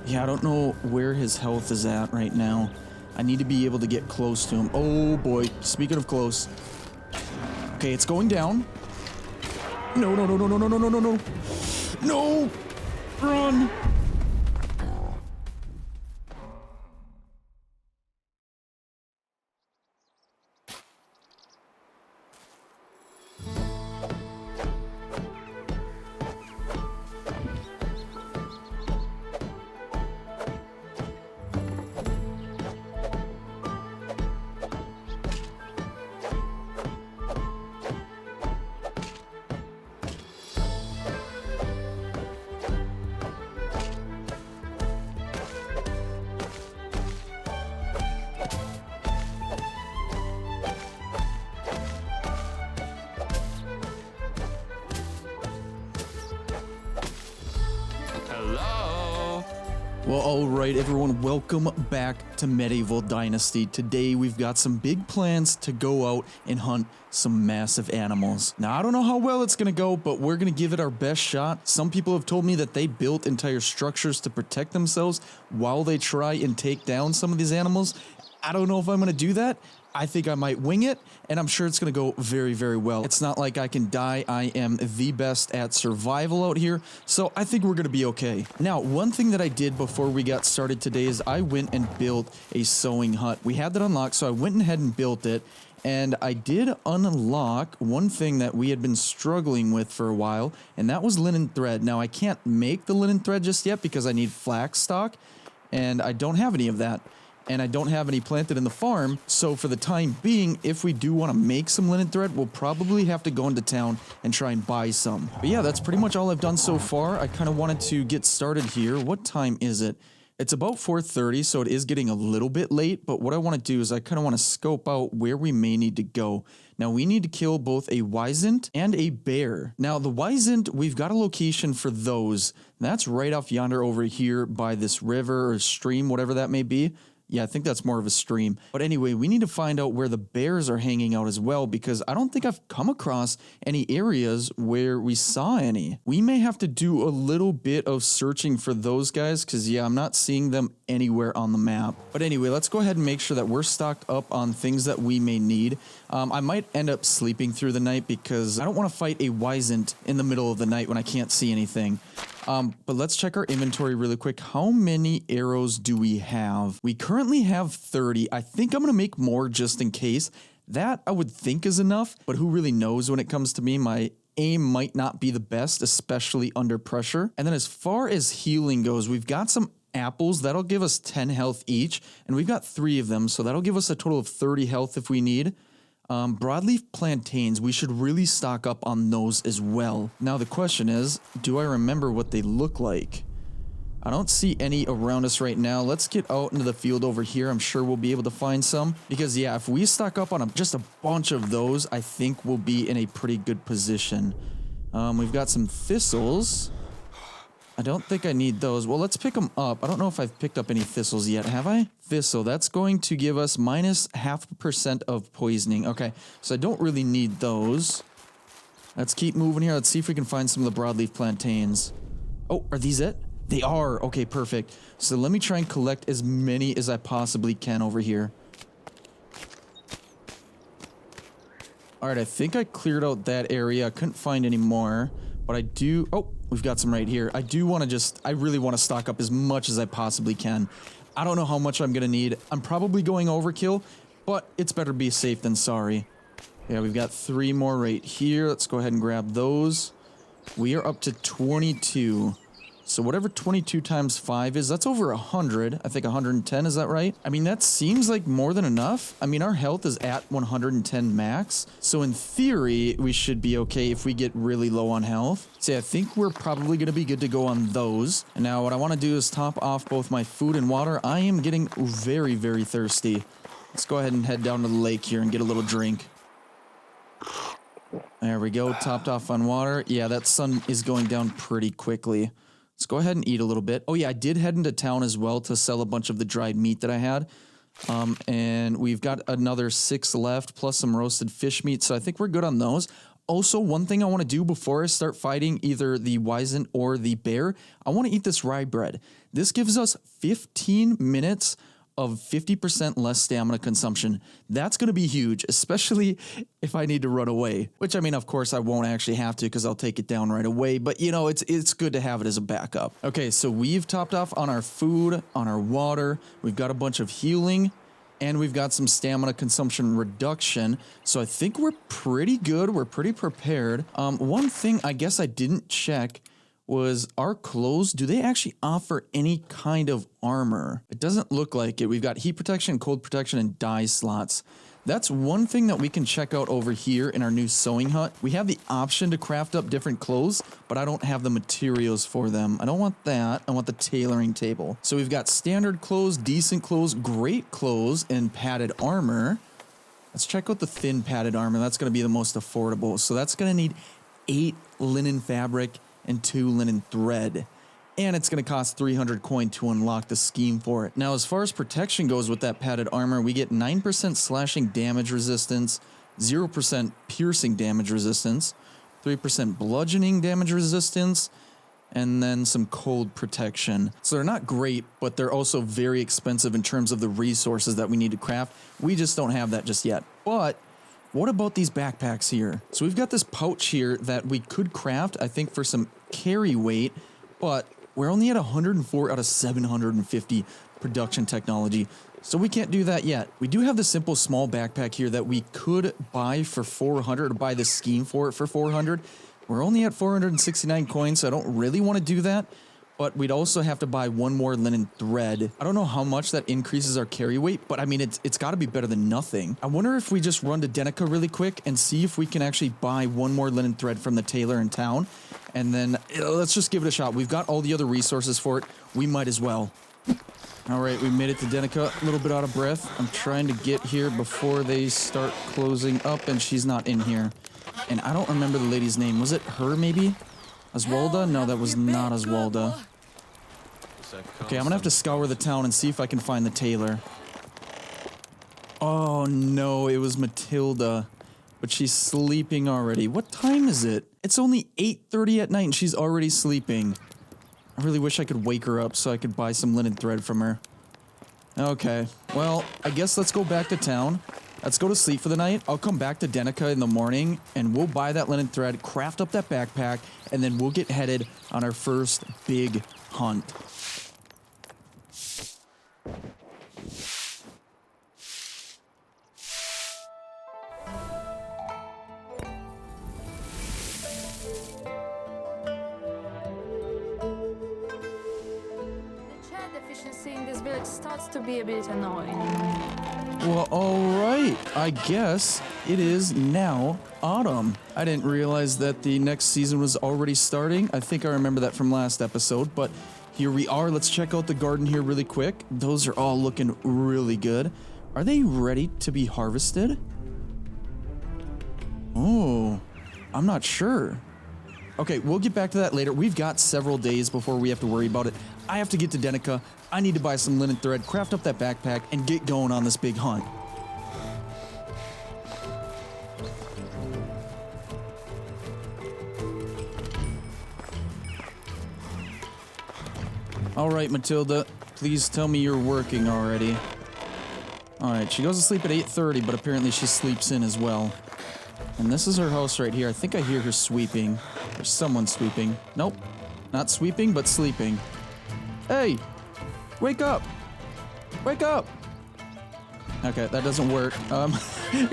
Yeah, I don't know where his health is at right now. I need to be able to get close to him. Oh boy, speaking of close. Okay, it's going down. No, no, no, no, no, no, no, no, no, no. No! Run! Hello? Well, alright everyone, welcome back to Medieval Dynasty. Today we've got some big plans to go out and hunt some massive animals. Now I don't know how well it's gonna go, but we're gonna give it our best shot. Some people have told me that they built entire structures to protect themselves while they try and take down some of these animals. I don't know if I'm gonna do that. I think I might wing it, and I'm sure it's going to go very, very well. It's not like I can die. I am the best at survival out here, so I think we're going to be okay. Now, one thing that I did before we got started today is I went and built a sewing hut. We had that unlocked, so I went ahead and built it, and I did unlock one thing that we had been struggling with for a while, and that was linen thread. Now, I can't make the linen thread just yet because I need flax stock, and I don't have any of that. And I don't have any planted in the farm, so for the time being, if we do want to make some linen thread, we'll probably have to go into town and try and buy some. But yeah, that's pretty much all I've done so far. I kind of wanted to get started here. What time is it? It's about 4:30, so it is getting a little bit late, but what I want to do is I kind of want to scope out where we may need to go. Now, we need to kill both a Wisent and a bear. Now, the Wisent, we've got a location for those. That's right off yonder over here by this river or stream, whatever that may be. Yeah, I think that's more of a stream. But anyway, we need to find out where the bears are hanging out as well, because I don't think I've come across any areas where we saw any. We may have to do a little bit of searching for those guys, because yeah, I'm not seeing them anywhere on the map. But anyway, let's go ahead and make sure that we're stocked up on things that we may need. I might end up sleeping through the night because I don't want to fight a Wisent in the middle of the night when I can't see anything. But let's check our inventory really quick. How many arrows do we have? We currently have 30. I think I'm going to make more just in case. That I would think is enough, but who really knows when it comes to me? My aim might not be the best, especially under pressure. And then as far as healing goes, we've got some apples. That'll give us 10 health each, and we've got 3 of them, so that'll give us a total of 30 health if we need. Broadleaf plantains, we should really stock up on those as well. Now the question is, do I remember what they look like? I don't see any around us right now. Let's get out into the field over here. I'm sure we'll be able to find some. Because yeah, if we stock up on just a bunch of those, I think we'll be in a pretty good position. We've got some thistles. I don't think I need those. Well, let's pick them up. I don't know if I've picked up any thistles yet. Have I? Thistle. That's going to give us minus 0.5% of poisoning. Okay, so I don't really need those. Let's keep moving here. Let's see if we can find some of the broadleaf plantains. Oh, are these it? They are. Okay, perfect. So let me try and collect as many as I possibly can over here. All right, I think I cleared out that area. I couldn't find any more. But I do... Oh, we've got some right here. I do want to I really want to stock up as much as I possibly can. I don't know how much I'm going to need. I'm probably going overkill, but it's better be safe than sorry. Yeah, we've got 3 more right here. Let's go ahead and grab those. We are up to 22. So whatever 22 times 5 is, that's over 100. I think 110, is that right? I mean, that seems like more than enough. I mean, our health is at 110 max. So in theory, we should be okay if we get really low on health. So I think we're probably going to be good to go on those. And now what I want to do is top off both my food and water. I am getting very, very thirsty. Let's go ahead and head down to the lake here and get a little drink. There we go, topped off on water. Yeah, that sun is going down pretty quickly. Let's go ahead and eat a little bit. Oh yeah, I did head into town as well to sell a bunch of the dried meat that I had. And we've got another 6 left, plus some roasted fish meat, so I think we're good on those. Also, one thing I want to do before I start fighting either the Wisent or the bear, I want to eat this rye bread. This gives us 15 minutes of 50% less stamina consumption. That's going to be huge, especially if I need to run away. Which, I mean, of course, I won't actually have to because I'll take it down right away. But, you know, it's good to have it as a backup. Okay, so we've topped off on our food, on our water. We've got a bunch of healing. And we've got some stamina consumption reduction. So I think we're pretty good. We're pretty prepared. One thing I guess I didn't check was our clothes. Do they actually offer any kind of armor? It doesn't look like it. We've got heat protection, cold protection, and dye slots. That's one thing that we can check out over here in our new sewing hut. We have the option to craft up different clothes, but I don't have the materials for them. I don't want that. I want the tailoring table. So we've got standard clothes, decent clothes, great clothes, and padded armor. Let's check out the thin padded armor. That's going to be the most affordable. So that's going to need 8 linen fabric and 2 linen thread. And it's going to cost 300 coin to unlock the scheme for it. Now, as far as protection goes with that padded armor, we get 9% slashing damage resistance, 0% piercing damage resistance, 3% bludgeoning damage resistance, and then some cold protection. So they're not great, but they're also very expensive in terms of the resources that we need to craft. We just don't have that just yet. But what about these backpacks here? So we've got this pouch here that we could craft, I think, for some carry weight, but we're only at 104 out of 750 production technology, so we can't do that yet. We do have the simple small backpack here that we could buy for 400, or buy the scheme for it for 400. We're only at 469 coins, so I don't really want to do that, but we'd also have to buy 1 more linen thread. I don't know how much that increases our carry weight, but I mean, it's got to be better than nothing. I wonder if we just run to Denica really quick and see if we can actually buy 1 more linen thread from the tailor in town. And then let's just give it a shot. We've got all the other resources for it. We might as well. All right, we made it to Denica. A little bit out of breath. I'm trying to get here before they start closing up, and she's not in here. And I don't remember the lady's name. Was it her, maybe? Oswalda? No, that was not Oswalda. Okay, I'm gonna have to scour the town and see if I can find the tailor. Oh, no, it was Matilda. But she's sleeping already. What time is it? It's only 8:30 at night and she's already sleeping. I really wish I could wake her up so I could buy some linen thread from her. Okay, well, I guess let's go back to town. Let's go to sleep for the night. I'll come back to Denica in the morning and we'll buy that linen thread, craft up that backpack, and then we'll get headed on our first big hunt. In this village starts to be a bit annoying. Well, alright. I guess it is now autumn. I didn't realize that the next season was already starting. I think I remember that from last episode, but here we are. Let's check out the garden here really quick. Those are all looking really good. Are they ready to be harvested? Oh, I'm not sure. Okay, we'll get back to that later. We've got several days before we have to worry about it. I have to get to Denica. I need to buy some linen thread, craft up that backpack, and get going on this big hunt. All right, Matilda, please tell me you're working already. All right, she goes to sleep at 8:30, but apparently she sleeps in as well. And this is her house right here. I think I hear her sweeping. There's someone sweeping. Nope, not sweeping, but sleeping. Hey, wake up! Wake up! Okay, that doesn't work. I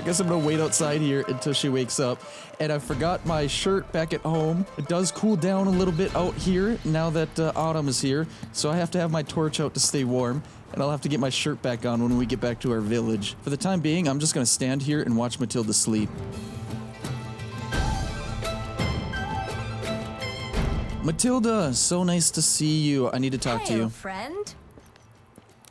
guess I'm gonna wait outside here until she wakes up. And I forgot my shirt back at home. It does cool down a little bit out here now that autumn is here. So I have to have my torch out to stay warm. And I'll have to get my shirt back on when we get back to our village. For the time being, I'm just gonna stand here and watch Matilda sleep. Matilda, so nice to see you. I need to talk to you. Friend.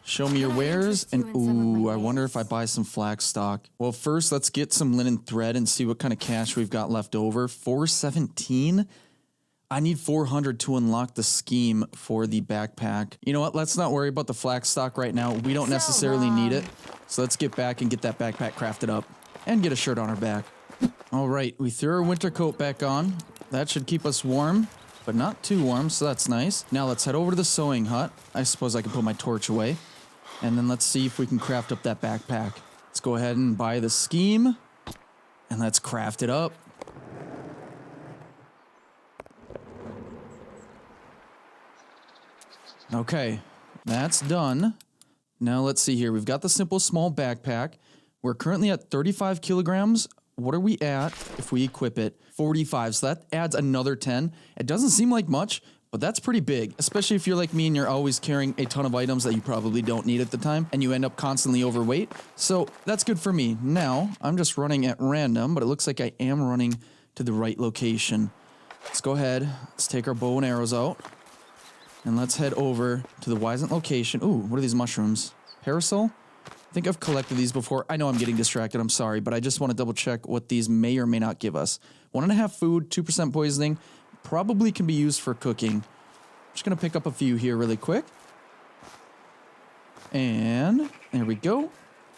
Show me your wares, and ooh, I wonder if I buy some flax stock. Well, first, let's get some linen thread and see what kind of cash we've got left over. 417? I need 400 to unlock the scheme for the backpack. You know what? Let's not worry about the flax stock right now. We don't necessarily need it. So let's get back and get that backpack crafted up and get a shirt on our back. All right, we threw our winter coat back on. That should keep us warm, but not too warm, so that's nice. Now let's head over to the sewing hut. I suppose I can put my torch away. And then let's see if we can craft up that backpack. Let's go ahead and buy the scheme, and let's craft it up. Okay, that's done. Now let's see here. We've got the simple small backpack. We're currently at 35 kilograms. What are we at if we equip it? 45, so that adds another 10. It doesn't seem like much, but that's pretty big, especially if you're like me and you're always carrying a ton of items that you probably don't need at the time, and you end up constantly overweight. So that's good for me. Now, I'm just running at random, but it looks like I am running to the right location. Let's go ahead. Let's take our bow and arrows out. And let's head over to the Wisent location. Ooh, what are these mushrooms? Parasol? I think I've collected these before. I know I'm getting distracted, I'm sorry, but I just want to double check what these may or may not give us. 1.5 food, 2% poisoning, probably can be used for cooking. I'm just going to pick up a few here really quick. And there we go.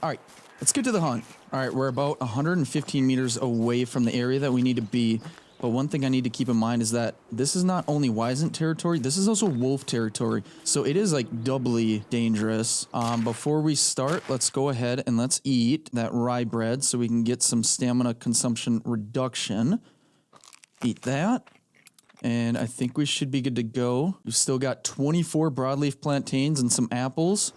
All right, let's get to the hunt. All right, we're about 115 meters away from the area that we need to be. But one thing I need to keep in mind is that this is not only Wisent territory, this is also wolf territory. So it is like doubly dangerous. Before we start, let's go ahead and let's eat that rye bread so we can get some stamina consumption reduction. Eat that. And I think we should be good to go. We've still got 24 broadleaf plantains and some apples.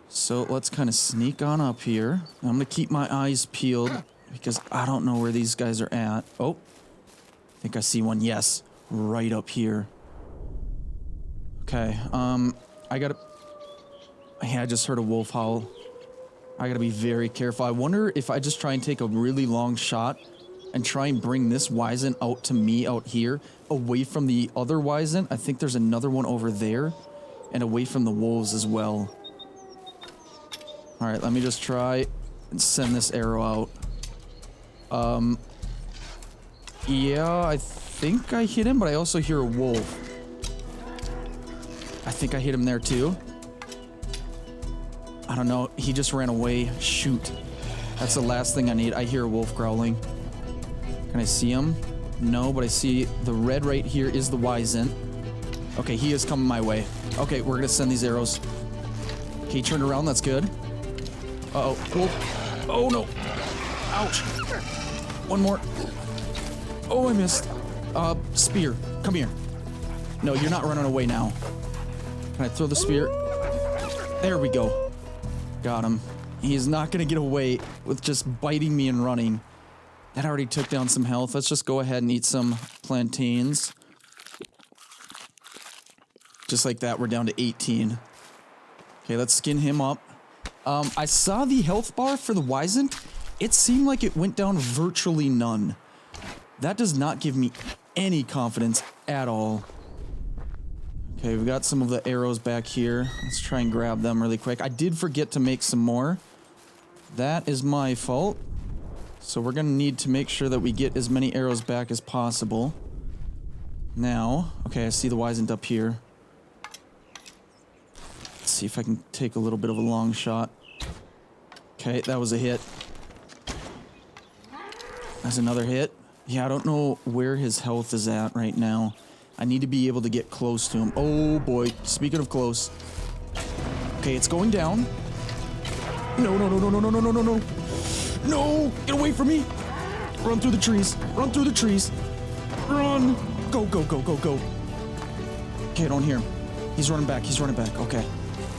So let's kind of sneak on up here. I'm going to keep my eyes peeled because I don't know where these guys are at. Oh. I think I see one. Yes, right up here. Okay, I just heard a wolf howl. I gotta be very careful. I wonder if I just try and take a really long shot and try and bring this Wisent out to me out here, away from the other Wisent. I think there's another one over there, and away from the wolves as well. All right, let me just try and send this arrow out. Yeah, I think I hit him, but I also hear a wolf. I think I hit him there too. I don't know. He just ran away. Shoot. That's the last thing I need. I hear a wolf growling. Can I see him? No, but I see the red right here is the Wisent. Okay, he is coming my way. Okay, we're gonna send these arrows. Okay, he turned around. That's good. Uh-oh. Wolf. Oh, no. Ouch. One more. Oh, I missed. Spear. Come here. No, you're not running away now. Can I throw the spear? There we go. Got him. He's not gonna get away with just biting me and running. That already took down some health. Let's just go ahead and eat some plantains. Just like that, we're down to 18. Okay, let's skin him up. I saw the health bar for the Wisent. It seemed like it went down virtually none. That does not give me any confidence at all. Okay, we've got some of the arrows back here. Let's try and grab them really quick. I did forget to make some more. That is my fault. So we're gonna need to make sure that we get as many arrows back as possible. Now, okay, I see the Wisent up here. Let's see if I can take a little bit of a long shot. Okay, that was a hit. That's another hit. Yeah, I don't know where his health is at right now. I need to be able to get close to him. Oh boy, speaking of close. Okay, it's going down. No, no, no, no, no, no, no, no, no, no. No, get away from me. Run through the trees. Run through the trees. Run. Go, go, go, go, go. Okay, I don't hear him. He's running back. He's running back. Okay.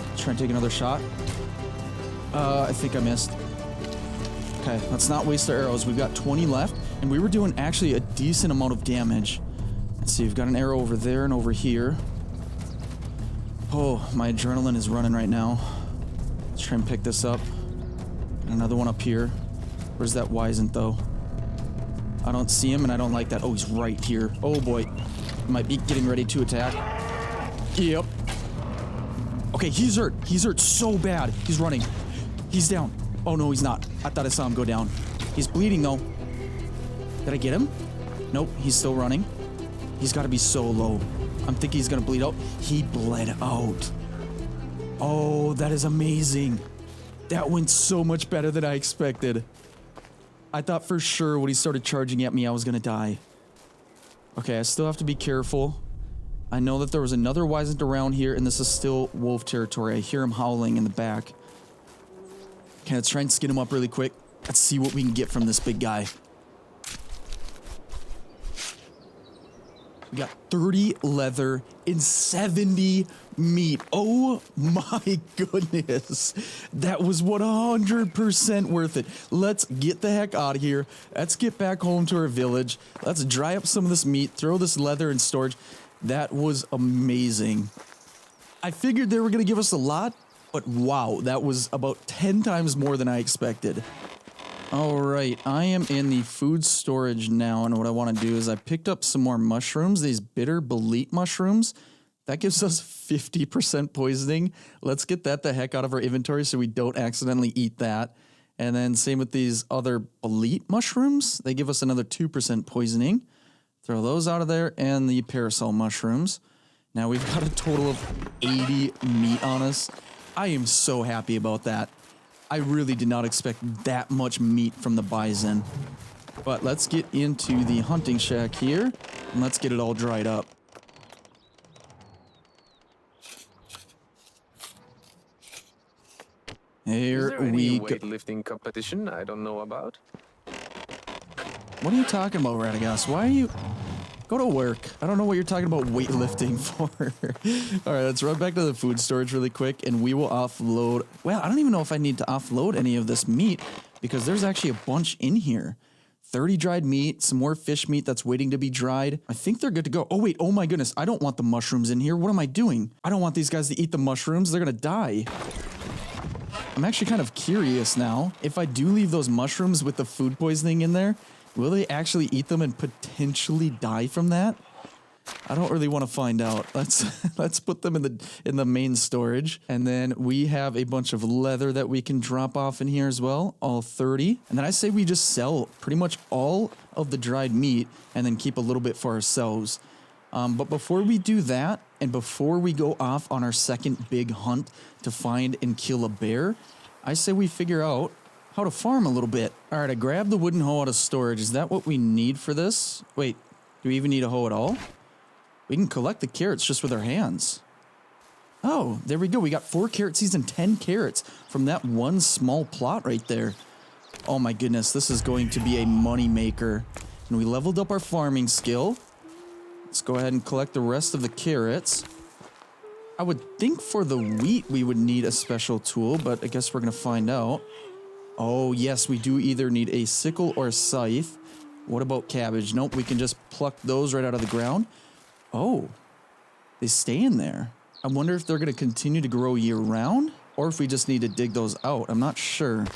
Let's try and take another shot. I think I missed. Okay, let's not waste our arrows. We've got 20 left, and we were doing actually a decent amount of damage. Let's see, we've got an arrow over there and over here. Oh, my adrenaline is running right now. Let's try and pick this up. And another one up here. Where's that Wisent, though? I don't see him, and I don't like that. Oh, he's right here. Oh, boy. He might be getting ready to attack. Yep. Okay, he's hurt. He's hurt so bad. He's running. He's down. Oh, no, he's not. I thought I saw him go down. He's bleeding, though. Did I get him? Nope, he's still running. He's got to be so low. I'm thinking he's going to bleed out. He bled out. Oh, that is amazing. That went so much better than I expected. I thought for sure when he started charging at me, I was gonna die. Okay, I still have to be careful. I know that there was another Wisent around here, and this is still wolf territory. I hear him howling in the back. Okay, let's try and skin him up really quick. Let's see what we can get from this big guy. We got 30 leather and 70 meat. Oh my goodness. That was 100% worth it. Let's get the heck out of here. Let's get back home to our village. Let's dry up some of this meat, throw this leather in storage. That was amazing. I figured they were going to give us a lot, but wow, that was about 10 times more than I expected. All right, I am in the food storage now, and what I want to do is I picked up some more mushrooms, these bitter bolete mushrooms. That gives us 50% poisoning. Let's get that the heck out of our inventory so we don't accidentally eat that. And then same with these other bolete mushrooms. They give us another 2% poisoning. Throw those out of there, and the parasol mushrooms. Now we've got a total of 80 meat on us. I am so happy about that. I really did not expect that much meat from the bison. But let's get into the hunting shack here, and let's get it all dried up. Here Is there any we go. weightlifting competition I don't know about? What are you talking about, Radagast? Why are you... Go to work. I don't know what you're talking about weightlifting for. All right, let's run back to the food storage really quick, and we will offload... Well, I don't even know if I need to offload any of this meat, because there's actually a bunch in here. 30 dried meat, some more fish meat that's waiting to be dried. I think they're good to go. Oh, wait. Oh, my goodness. I don't want the mushrooms in here. What am I doing? I don't want these guys to eat the mushrooms. They're going to die. I'm actually kind of curious now. If I do leave those mushrooms with the food poisoning in there, will they actually eat them and potentially die from that? I don't really want to find out. Let's put them in the main storage. And then we have a bunch of leather that we can drop off in here as well, all 30. And then I say we just sell pretty much all of the dried meat and then keep a little bit for ourselves. But before we do that, and before we go off on our second big hunt to find and kill a bear, I say we figure out how to farm a little bit. All right, I grabbed the wooden hoe out of storage. Is that what we need for this? Wait, do we even need a hoe at all? We can collect the carrots just with our hands. Oh, there we go. We got 4 carrot seeds and 10 carrots from that one small plot right there. Oh my goodness, this is going to be a money maker. And we leveled up our farming skill. Let's go ahead and collect the rest of the carrots. I would think for the wheat we would need a special tool, but I guess we're going to find out. Oh, yes, we do either need a sickle or a scythe. What about cabbage? Nope, we can just pluck those right out of the ground. Oh, they stay in there. I wonder if they're going to continue to grow year-round, or if we just need to dig those out. I'm not sure.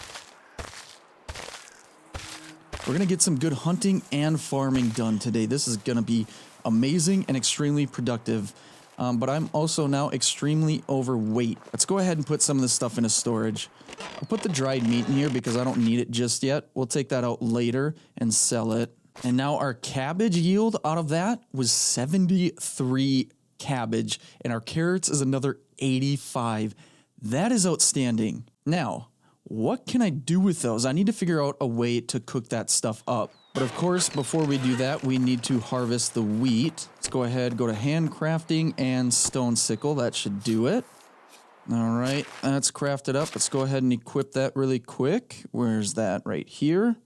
We're going to get some good hunting and farming done today. This is going to be amazing and extremely productive. But I'm also now extremely overweight. Let's go ahead and put some of this stuff into storage. I'll put the dried meat in here because I don't need it just yet. We'll take that out later and sell it. And now our cabbage yield out of that was 73 cabbage. And our carrots is another 85. That is outstanding. Now, what can I do with those? I need to figure out a way to cook that stuff up. But of course, before we do that, we need to harvest the wheat. Let's go ahead, go to handcrafting and stone sickle. That should do it. All right, that's crafted up. Let's go ahead and equip that really quick. Where's that? Right here.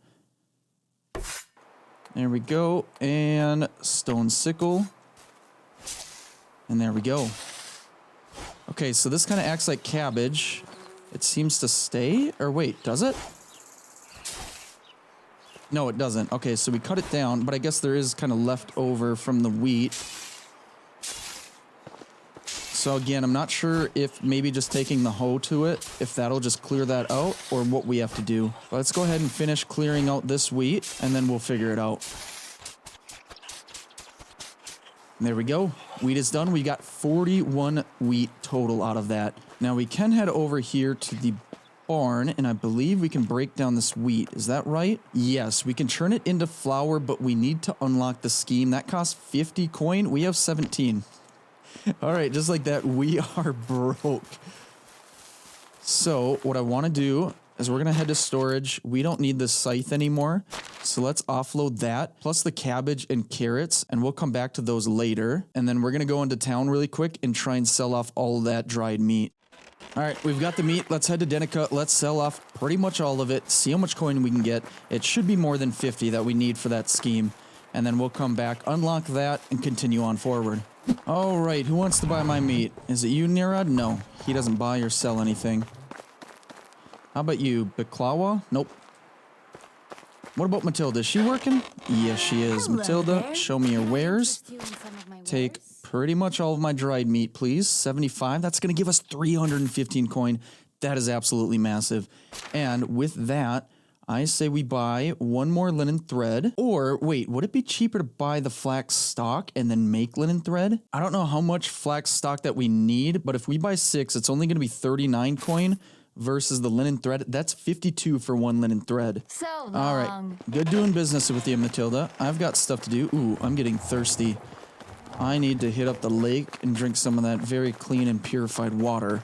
There we go. And stone sickle. And there we go. Okay, so this kind of acts like cabbage. It seems to stay. Or wait, does it? No, it doesn't. Okay, so we cut it down, but I guess there is kind of left over from the wheat. So again, I'm not sure if maybe just taking the hoe to it, if that'll just clear that out, or what we have to do. But let's go ahead and finish clearing out this wheat, and then we'll figure it out. And there we go. Wheat is done. We got 41 wheat total out of that. Now we can head over here to the barn, and I believe we can break down this wheat. Is that right? Yes, we can turn it into flour, but we need to unlock the scheme. That costs 50 coin. We have 17. All right, just like that, we are broke. So what I want to do is we're going to head to storage. We don't need the scythe anymore. So let's offload that, plus the cabbage and carrots, and we'll come back to those later. And then we're going to go into town really quick and try and sell off all of that dried meat. All right, we've got the meat. Let's head to Denica. Let's sell off pretty much all of it, see how much coin we can get. It should be more than 50 that we need for that scheme. And then we'll come back, unlock that, and continue on forward. All right, who wants to buy my meat? Is it you, Nirad? No, he doesn't buy or sell anything. How about you, Baklawa? Nope. What about Matilda? Is she working? Yes, she is. Hello Matilda, there. show me your wares. Interest you in some of my Take wares? pretty much all of my dried meat, please. 75. That's going to give us 315 coin. That is absolutely massive. And with that, I say we buy one more linen thread. Or, wait, would it be cheaper to buy the flax stock and then make linen thread? I don't know how much flax stock that we need, but if we buy 6, it's only going to be 39 coin versus the linen thread. That's 52 for one linen thread. So long. All right, good doing business with you, Matilda. I've got stuff to do. Ooh, I'm getting thirsty. I need to hit up the lake and drink some of that very clean and purified water.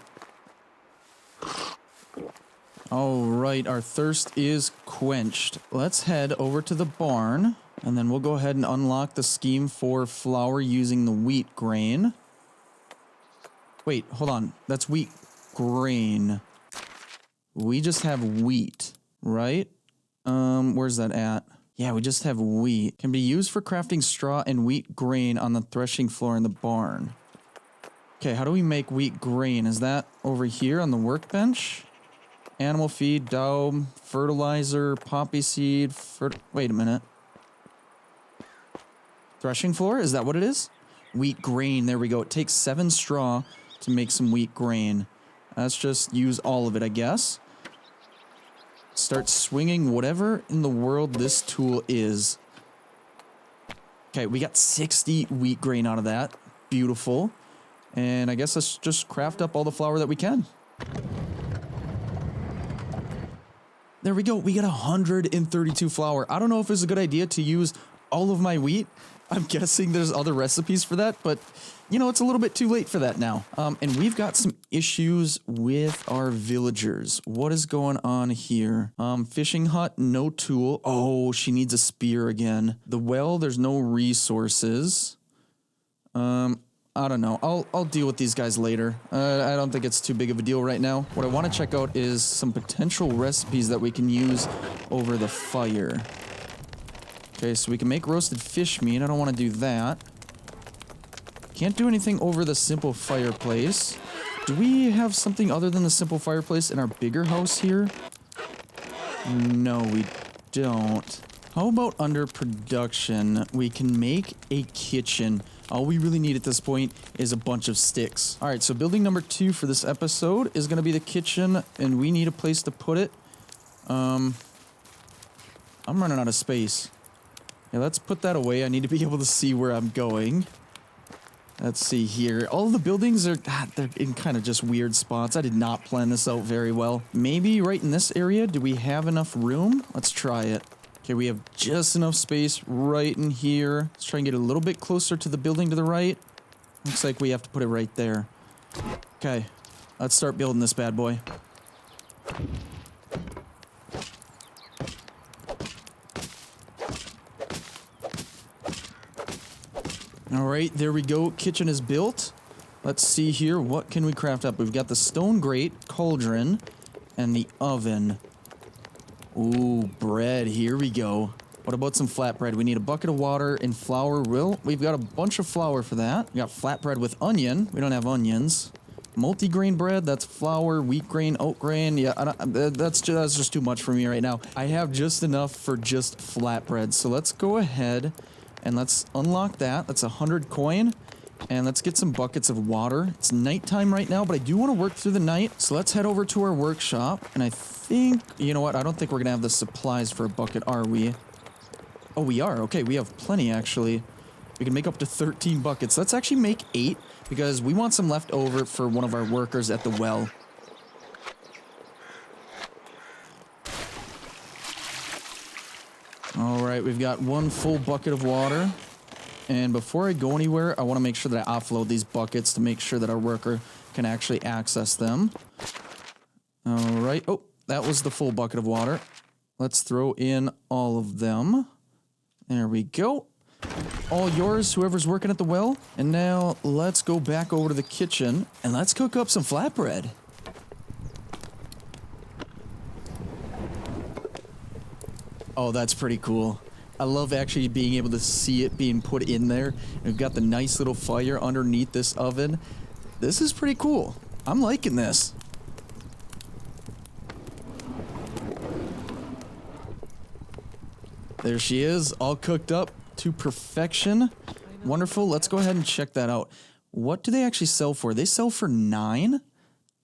All right, our thirst is quenched. Let's head over to the barn, and then we'll go ahead and unlock the scheme for flour using the wheat grain. Wait, hold on. That's wheat grain. We just have wheat, right? Where's that at? Yeah, we just have wheat. Can be used for crafting straw and wheat grain on the threshing floor in the barn. Okay, how do we make wheat grain? Is that over here on the workbench? Animal feed, dough, fertilizer, poppy seed, wait a minute. Threshing floor? Is that what it is? Wheat grain, there we go. It takes 7 straw to make some wheat grain. Let's just use all of it, I guess. Start swinging whatever in the world this tool is. Okay, we got 60 wheat grain out of that. Beautiful. And I guess let's just craft up all the flour that we can. There we go. We got 132 flour. I don't know if it's a good idea to use all of my wheat. I'm guessing there's other recipes for that, but you know, it's a little bit too late for that now. And we've got some issues with our villagers. What is going on here? Fishing hut, no tool. Oh, she needs a spear again. The well, there's no resources. I don't know. I'll deal with these guys later. I don't think it's too big of a deal right now. What I want to check out is some potential recipes that we can use over the fire. Okay, so we can make roasted fish meat. I don't want to do that. Can't do anything over the simple fireplace. Do we have something other than the simple fireplace in our bigger house here? No, we don't. How about under production, we can make a kitchen. All we really need at this point is a bunch of sticks. All right, so building number 2 for this episode is going to be the kitchen, and we need a place to put it. I'm running out of space. Yeah, let's put that away. I need to be able to see where I'm going. Let's see here. All of the buildings are, they're in kind of just weird spots. I did not plan this out very well. Maybe right in this area, do we have enough room? Let's try it. Okay, we have just enough space right in here. Let's try and get a little bit closer to the building to the right. Looks like we have to put it right there. Okay, let's start building this bad boy. All right, there we go. Kitchen is built. Let's see here. What can we craft up? We've got the stone grate, cauldron, and the oven. Ooh, bread. Here we go. What about some flatbread? We need a bucket of water and flour. We've got a bunch of flour for that. We got flatbread with onion. We don't have onions. Multi-grain bread. That's flour, wheat grain, oat grain. Yeah, that's just too much for me right now. I have just enough for just flatbread. So let's go ahead and let's unlock that. That's 100 coin. And let's get some buckets of water. It's nighttime right now, but I do want to work through the night. So let's head over to our workshop. And I think, you know what? I don't think we're going to have the supplies for a bucket, are we? Oh, we are. Okay, we have plenty, actually. We can make up to 13 buckets. Let's actually make 8 because we want some left over for one of our workers at the well. All right, we've got 1 full bucket of water. And before I go anywhere, I want to make sure that I offload these buckets to make sure that our worker can actually access them. All right. Oh, that was the full bucket of water. Let's throw in all of them. There we go. All yours, whoever's working at the well. And now let's go back over to the kitchen and let's cook up some flatbread. Oh, that's pretty cool. I love actually being able to see it being put in there. We've got the nice little fire underneath this oven. This is pretty cool. I'm liking this. There she is, all cooked up to perfection. Wonderful. Let's go ahead and check that out. What do they actually sell for? They sell for 9?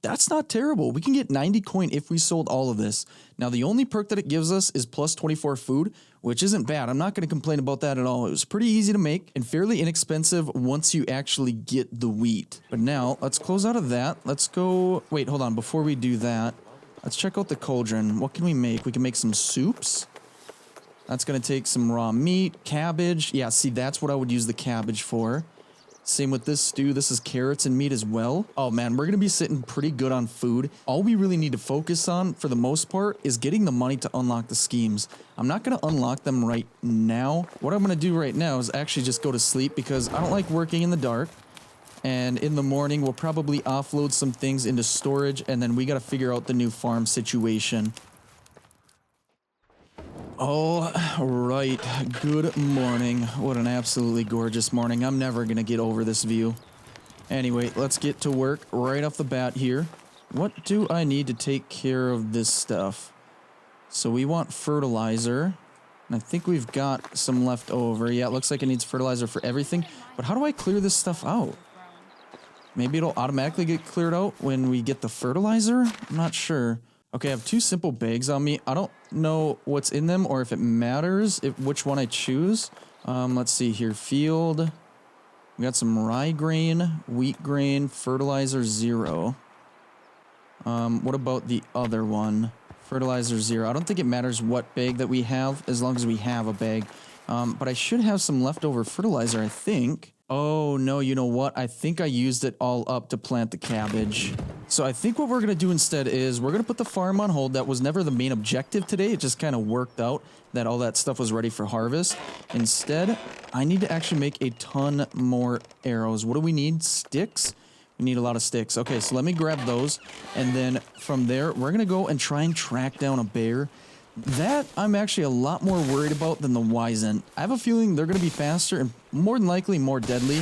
That's not terrible. We can get 90 coin if we sold all of this. Now, the only perk that it gives us is plus 24 food, which isn't bad. I'm not going to complain about that at all. It was pretty easy to make and fairly inexpensive once you actually get the wheat. But now, let's close out of that. Let's go... Wait, hold on. Before we do that, let's check out the cauldron. What can we make? We can make some soups. That's going to take some raw meat, cabbage. Yeah, see, that's what I would use the cabbage for. Same with this stew. This is carrots and meat as well. Oh man, we're going to be sitting pretty good on food. All we really need to focus on, for the most part, is getting the money to unlock the schemes. I'm not going to unlock them right now. What I'm going to do right now is actually just go to sleep because I don't like working in the dark. And in the morning, we'll probably offload some things into storage, and then we got to figure out the new farm situation. All right, good morning. What an absolutely gorgeous morning. I'm never gonna get over this view. Anyway, let's get to work right off the bat here. What do I need to take care of this stuff? So we want fertilizer, and I think we've got some left over. Yeah, it looks like it needs fertilizer for everything, but how do I clear this stuff out? Maybe it'll automatically get cleared out when we get the fertilizer? I'm not sure. Okay, I have 2 simple bags on me. I don't know what's in them or if it matters which one I choose. Let's see here. Field. We got some rye grain, wheat grain, fertilizer 0. What about the other one? Fertilizer 0. I don't think it matters what bag that we have as long as we have a bag. But I should have some leftover fertilizer, I think. Oh, no, you know what? I think I used it all up to plant the cabbage. So I think what we're going to do instead is we're going to put the farm on hold. That was never the main objective today. It just kind of worked out that all that stuff was ready for harvest. Instead, I need to actually make a ton more arrows. What do we need? Sticks? We need a lot of sticks. Okay, so let me grab those. And then from there, we're going to go and try and track down a bear. That I'm actually a lot more worried about than the Wisent. I have a feeling they're going to be faster and more than likely more deadly.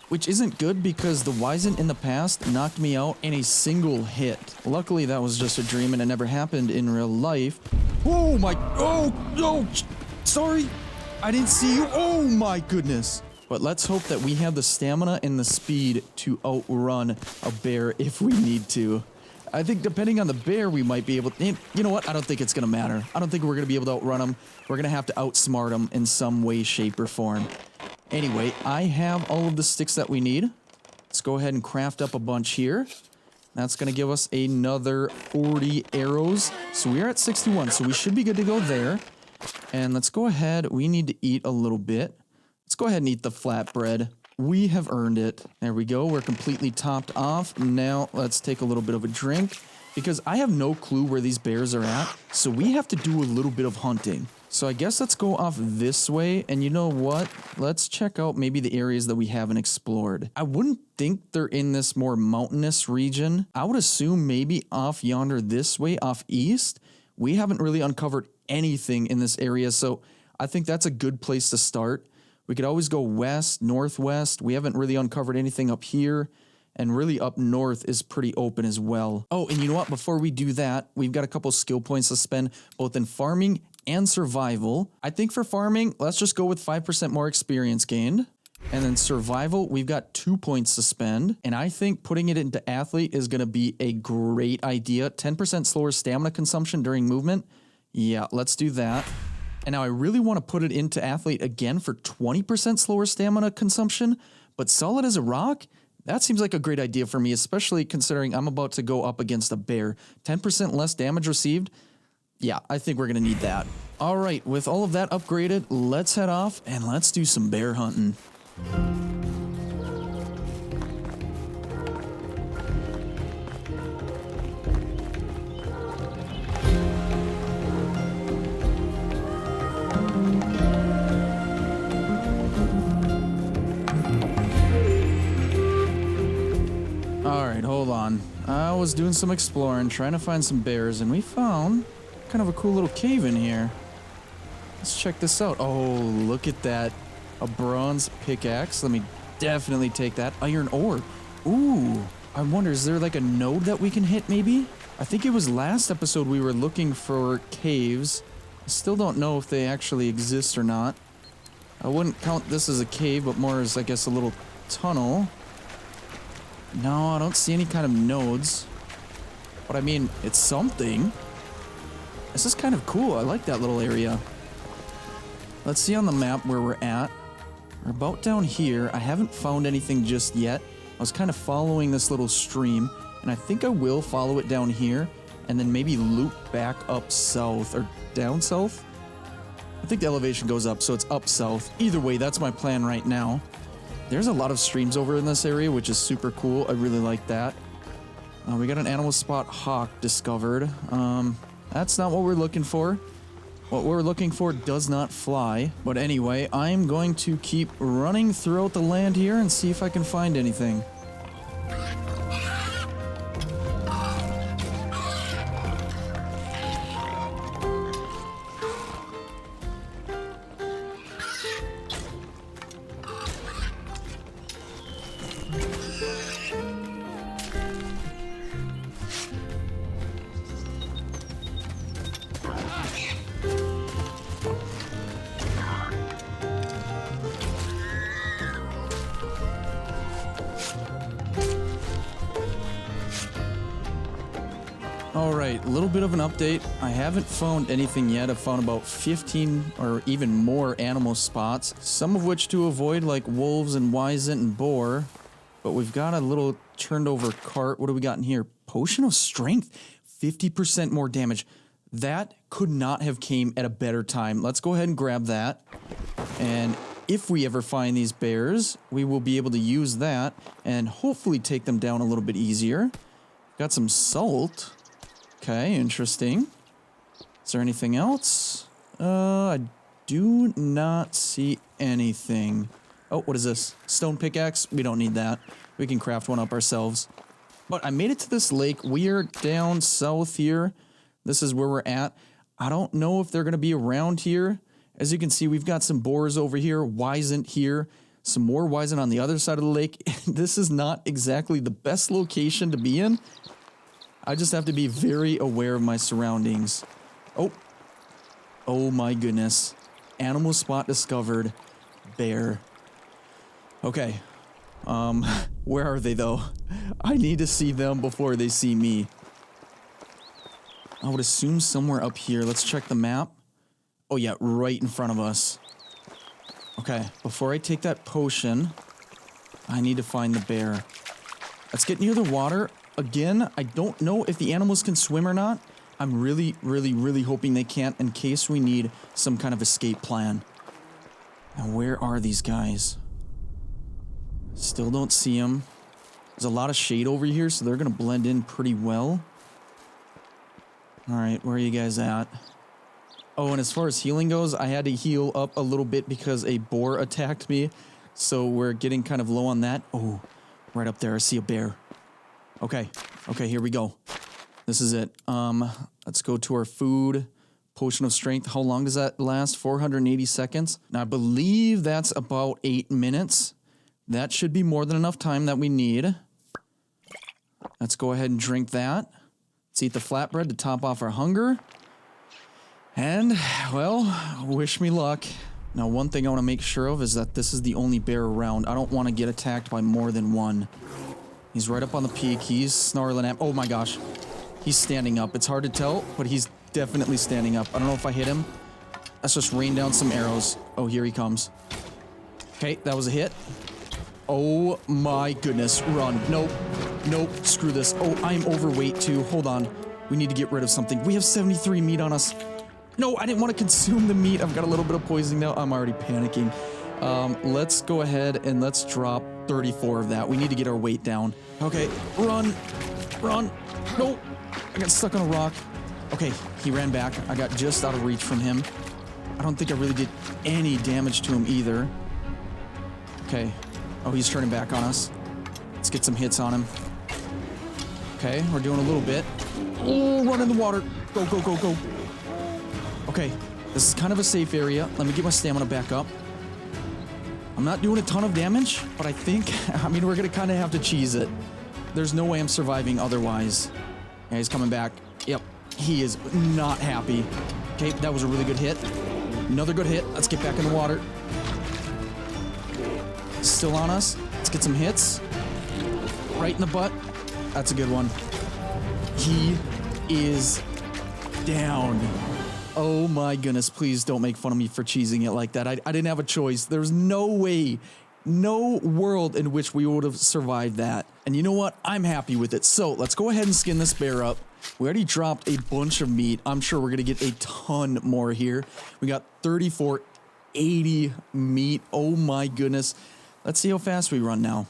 Which isn't good because the Wisent in the past knocked me out in a single hit. Luckily, that was just a dream and it never happened in real life. Oh my... Oh, no! Sorry! I didn't see you. Oh my goodness! But let's hope that we have the stamina and the speed to outrun a bear if we need to. I think depending on the bear, we might be able to... You know what? I don't think it's going to matter. I don't think we're going to be able to outrun them. We're going to have to outsmart them in some way, shape, or form. Anyway, I have all of the sticks that we need. Let's go ahead and craft up a bunch here. That's going to give us another 40 arrows. So we are at 61, so we should be good to go there. And let's go ahead. We need to eat a little bit. Let's go ahead and eat the flatbread. We have earned it. There we go. We're completely topped off. Now let's take a little bit of a drink because I have no clue where these bears are at. So we have to do a little bit of hunting. So I guess let's go off this way. And you know what? Let's check out maybe the areas that we haven't explored. I wouldn't think they're in this more mountainous region. I would assume maybe off yonder this way, off east. We haven't really uncovered anything in this area. So I think that's a good place to start. We could always go west, northwest. We haven't really uncovered anything up here. And really up north is pretty open as well. Oh, and you know what? Before we do that, we've got a couple skill points to spend both in farming and survival. I think for farming, let's just go with 5% more experience gained. And then survival, we've got 2 points to spend. And I think putting it into athlete is going to be a great idea. 10% slower stamina consumption during movement. Yeah, let's do that. And now I really want to put it into athlete again for 20% slower stamina consumption. But solid as a rock, that seems like a great idea for me, especially considering I'm about to go up against a bear. 10% less damage received. Yeah, I think we're going to need that. All right, with all of that upgraded, let's head off and let's do some bear hunting. hold on. I was doing some exploring, trying to find some bears, and we found kind of a cool little cave in here. Let's check this out. Oh, look at that. A bronze pickaxe. Let me definitely take that. Iron ore. Ooh. I wonder, is there like a node that we can hit maybe? I think it was last episode we were looking for caves. I still don't know if they actually exist or not. I wouldn't count this as a cave, but more as, I guess, a little tunnel. No, I don't see any kind of nodes. But I mean, it's something. This is kind of cool. I like that little area. Let's see on the map where we're at. We're about down here. I haven't found anything just yet. I was kind of following this little stream, and I think I will follow it down here and then maybe loop back up south or down south. I think the elevation goes up, so it's up south. Either way, that's my plan right now. There's a lot of streams over in this area, which is super cool. I really like that. We got an animal spot hawk discovered. That's not what we're looking for. What we're looking for does not fly. But anyway, I'm going to keep running throughout the land here and see if I can find anything. Alright, a little bit of an update. I haven't found anything yet. I've found about 15 or even more animal spots, some of which to avoid, like wolves and Wisent and boar. But we've got a little turned over cart. What do we got in here? Potion of strength. 50% more damage. That could not have came at a better time. Let's go ahead and grab that. And if we ever find these bears, we will be able to use that and hopefully take them down a little bit easier. Got some salt. Okay, interesting. Is there anything else? I do not see anything. Oh, what is this? Stone pickaxe? We don't need that. We can craft one up ourselves. But I made it to this lake. We are down south here. This is where we're at. I don't know if they're going to be around here. As you can see, we've got some boars over here, Wisent here, some more Wisent on the other side of the lake. This is not exactly the best location to be in. I just have to be very aware of my surroundings. Oh. Oh my goodness. Animal spot discovered. Bear. Okay. Where are they though? I need to see them before they see me. I would assume somewhere up here. Let's check the map. Oh yeah, right in front of us. Okay, before I take that potion, I need to find the bear. Let's get near the water. Again, I don't know if the animals can swim or not. I'm really, really, really hoping they can't in case we need some kind of escape plan. Now, where are these guys? Still don't see them. There's a lot of shade over here, so they're going to blend in pretty well. All right, where are you guys at? Oh, and as far as healing goes, I had to heal up a little bit because a boar attacked me. So we're getting kind of low on that. Oh, right up there, I see a bear. Okay, here we go. This is it. Let's go to our food. Potion of strength. How long does that last? 480 seconds. Now, I believe that's about 8 minutes. That should be more than enough time that we need. Let's go ahead and drink that. Let's eat the flatbread to top off our hunger. And, well, wish me luck. Now, one thing I want to make sure of is that this is the only bear around. I don't want to get attacked by more than one. He's right up on the peak. He's snarling at... Oh my gosh. He's standing up. It's hard to tell, but he's definitely standing up. I don't know if I hit him. Let's just rain down some arrows. Oh, here he comes. Okay, that was a hit. Oh my goodness. Run. Nope. Nope. Screw this. Oh, I'm overweight too. Hold on. We need to get rid of something. We have 73 meat on us. No, I didn't want to consume the meat. I've got a little bit of poisoning now. I'm already panicking. Let's go ahead and let's drop 34 of that. We need to get our weight down. Okay, run. Run. No, I got stuck on a rock. Okay, he ran back. I got just out of reach from him. I don't think I really did any damage to him either. Okay. Oh, he's turning back on us. Let's get some hits on him. Okay, we're doing a little bit. Oh, run in the water. Go, go, go, go. Okay, this is kind of a safe area. Let me get my stamina back up. I'm not doing a ton of damage, but I think, I mean, we're going to kind of have to cheese it. There's no way I'm surviving otherwise. Yeah, he's coming back. Yep, he is not happy. Okay, that was a really good hit. Another good hit. Let's get back in the water. Still on us. Let's get some hits. Right in the butt. That's a good one. He is down. Oh my goodness, please don't make fun of me for cheesing it like that. I didn't have a choice. There's no way, no world in which we would have survived that. And you know what? I'm happy with it. So let's go ahead and skin this bear up. We already dropped a bunch of meat. I'm sure we're going to get a ton more here. We got 3480 meat. Oh my goodness. Let's see how fast we run now.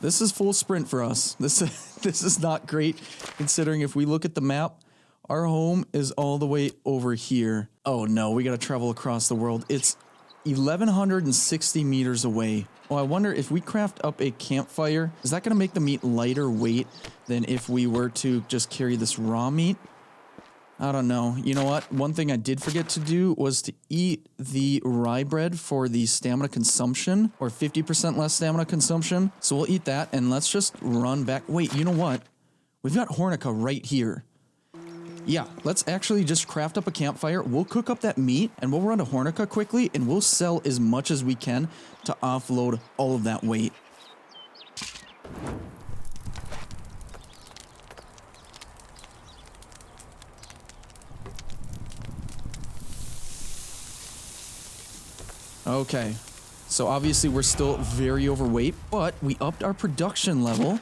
This is full sprint for us. This is not great considering if we look at the map, our home is all the way over here. Oh no, we gotta travel across the world. It's 1,160 meters away. Oh, I wonder if we craft up a campfire, is that gonna make the meat lighter weight than if we were to just carry this raw meat? I don't know. You know what? One thing I did forget to do was to eat the rye bread for the stamina consumption, or 50% less stamina consumption. So we'll eat that and let's just run back. Wait, you know what? We've got Hornica right here. Yeah, let's actually just craft up a campfire. We'll cook up that meat and we'll run to Hornica quickly and we'll sell as much as we can to offload all of that weight. Okay, so obviously we're still very overweight, but we upped our production level.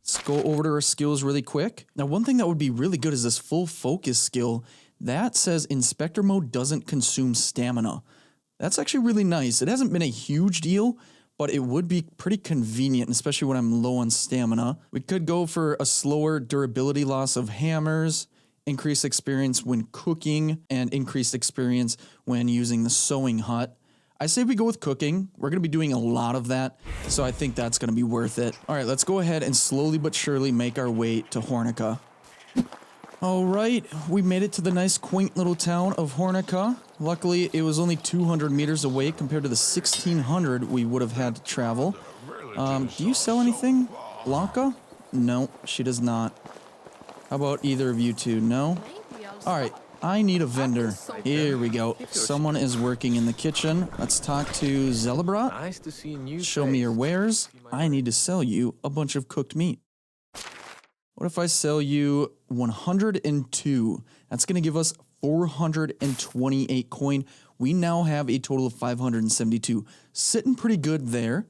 Let's go over to our skills really quick. Now, one thing that would be really good is this full focus skill. That says inspector mode doesn't consume stamina. That's actually really nice. It hasn't been a huge deal, but it would be pretty convenient, especially when I'm low on stamina. We could go for a slower durability loss of hammers, increased experience when cooking, and increased experience when using the sewing hut. I say we go with cooking. We're going to be doing a lot of that, so I think that's going to be worth it. All right, let's go ahead and slowly but surely make our way to Hornica. All right, we made it to the nice quaint little town of Hornica. Luckily, it was only 200 meters away compared to the 1,600 we would have had to travel. Do you sell anything, Blanca? No, she does not. How about either of you two? No? All right. I need a vendor. Here we go. Someone is working in the kitchen. Let's talk to Zelebrat. Nice to see a new Show me your wares. I need to sell you a bunch of cooked meat. What if I sell you 102? That's going to give us 428 coin. We now have a total of 572. Sitting pretty good there.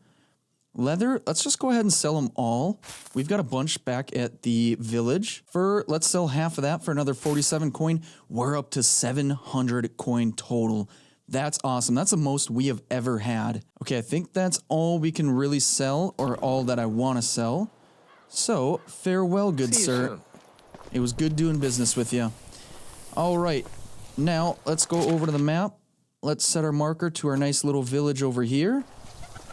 Leather, let's just go ahead and sell them all. We've got a bunch back at the village. Fur, let's sell half of that for another 47 coin. We're up to 700 coin total. That's awesome. That's the most we have ever had. Okay, I think that's all we can really sell, or all that I want to sell. So, farewell, good sir. soon. It was good doing business with you. All right, now let's go over to the map. Let's set our marker to our nice little village over here.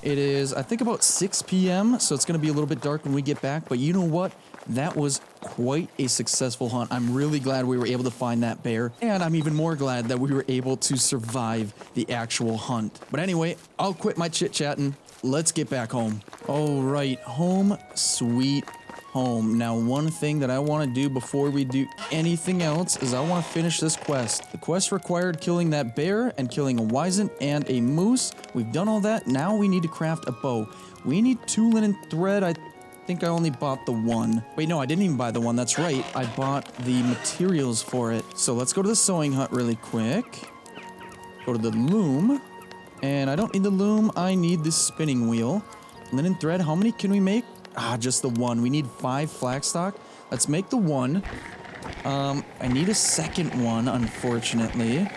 It is, I think, about 6 p.m., so it's going to be a little bit dark when we get back. But you know what? That was quite a successful hunt. I'm really glad we were able to find that bear. And I'm even more glad that we were able to survive the actual hunt. But anyway, I'll quit my chit-chatting. Let's get back home. All right, home sweet home. Now, one thing that I want to do before we do anything else is I want to finish this quest. The quest required killing that bear and killing a Wisent and a moose. We've done all that. Now we need to craft a bow. We need 2 linen thread. I think I only bought the 1. Wait, no, I didn't even buy the 1. That's right. I bought the materials for it. So let's go to the sewing hut really quick. Go to the loom. And I don't need the loom. I need the spinning wheel. Linen thread, how many can we make? Ah, just the 1. We need 5 flaxstock. Let's make the 1. I need a second one, unfortunately.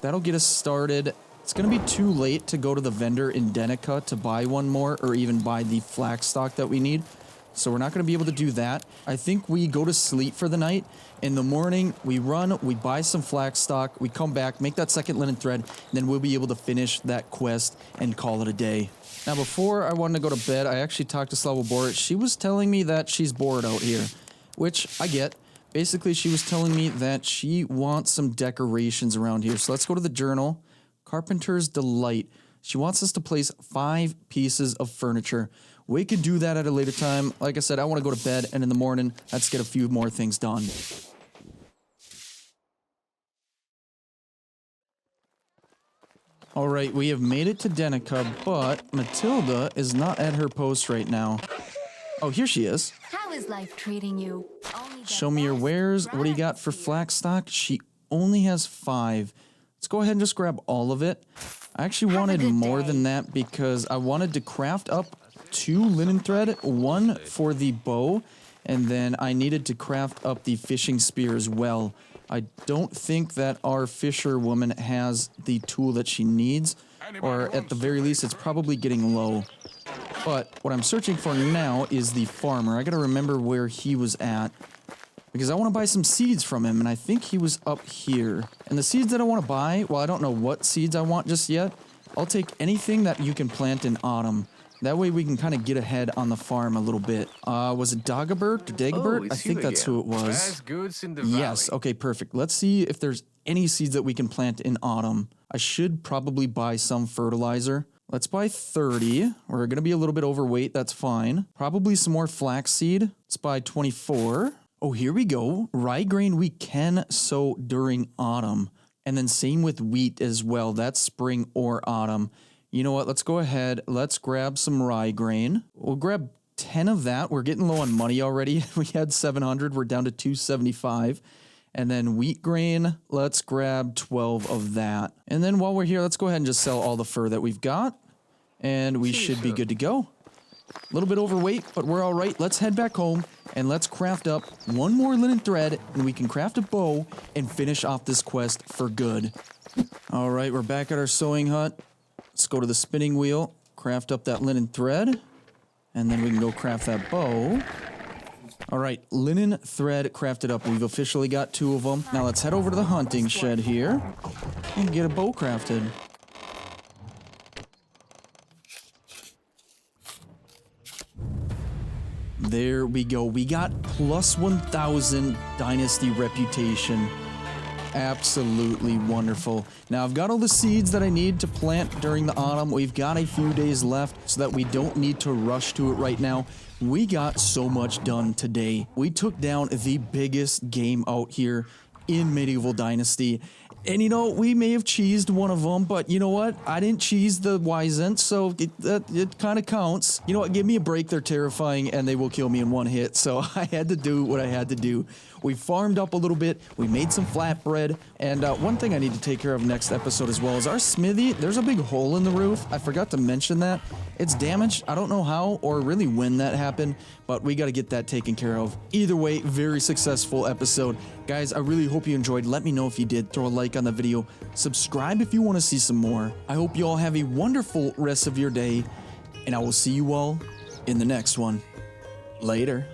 That'll get us started. It's going to be too late to go to the vendor in Denica to buy one more, or even buy the flaxstock that we need. so we're not going to be able to do that. I think we go to sleep for the night. In the morning, we run, we buy some flax stock, we come back, make that second linen thread, and then we'll be able to finish that quest and call it a day. Now, before I wanted to go to bed, I actually talked to Slava Borit. She was telling me that she's bored out here, which I get. Basically, she was telling me that she wants some decorations around here. So let's go to the journal. Carpenter's Delight. She wants us to place 5 pieces of furniture. We could do that at a later time. Like I said, I want to go to bed, and in the morning, let's get a few more things done. All right, we have made it to Denica, but Matilda is not at her post right now. Oh, here she is. How is life treating you? Show me your wares. What do you got for flax stock? She only has 5. Let's go ahead and just grab all of it. I actually wanted more than that because I wanted to craft up 2 linen thread, 1 for the bow, and then I needed to craft up the fishing spear as well. I don't think that our fisherwoman has the tool that she needs, or at the very least, it's probably getting low. But what I'm searching for now is the farmer. I gotta remember where he was at, because I want to buy some seeds from him, and I think he was up here. And the seeds that I want to buy, well, I don't know what seeds I want just yet. I'll take anything that you can plant in autumn. That way we can kind of get ahead on the farm a little bit. Was it Dagobert or Dagobert? I think that's who it was. Yes, okay, perfect. Let's see if there's any seeds that we can plant in autumn. I should probably buy some fertilizer. Let's buy 30. We're going to be a little bit overweight, that's fine. Probably some more flaxseed. Let's buy 24. Oh, here we go. Rye grain we can sow during autumn. And then same with wheat as well. That's spring or autumn. You know what? Let's go ahead. Let's grab some rye grain. We'll grab 10 of that. We're getting low on money already. We had 700. We're down to 275. And then wheat grain, let's grab 12 of that. And then while we're here, let's go ahead and just sell all the fur that we've got. And we should be good to go. A little bit overweight, but we're all right. Let's head back home and let's craft up 1 more linen thread, and we can craft a bow and finish off this quest for good. All right, we're back at our sewing hut. Let's go to the spinning wheel, craft up that linen thread, and then we can go craft that bow. All right, linen thread crafted up. We've officially got 2 of them. Now let's head over to the hunting shed here and get a bow crafted. There we go. We got plus 1,000 dynasty reputation. Absolutely wonderful. Now I've got all the seeds that I need to plant during the autumn. We've got a few days left so that we don't need to rush to it right now. We got so much done today. We took down the biggest game out here in Medieval Dynasty. And you know, we may have cheesed one of them, but you know what? I didn't cheese the Wisent, so it kind of counts. You know what? Give me a break. They're terrifying, and they will kill me in 1 hit, so I had to do what I had to do. We farmed up a little bit. We made some flatbread, and one thing I need to take care of next episode as well is our smithy. There's a big hole in the roof. I forgot to mention that. It's damaged. I don't know how or really when that happened, but we got to get that taken care of. Either way, very successful episode. Guys, I really hope you enjoyed. Let me know if you did. Throw a like on the video. Subscribe if you want to see some more. I hope you all have a wonderful rest of your day, and I will see you all in the next one. Later.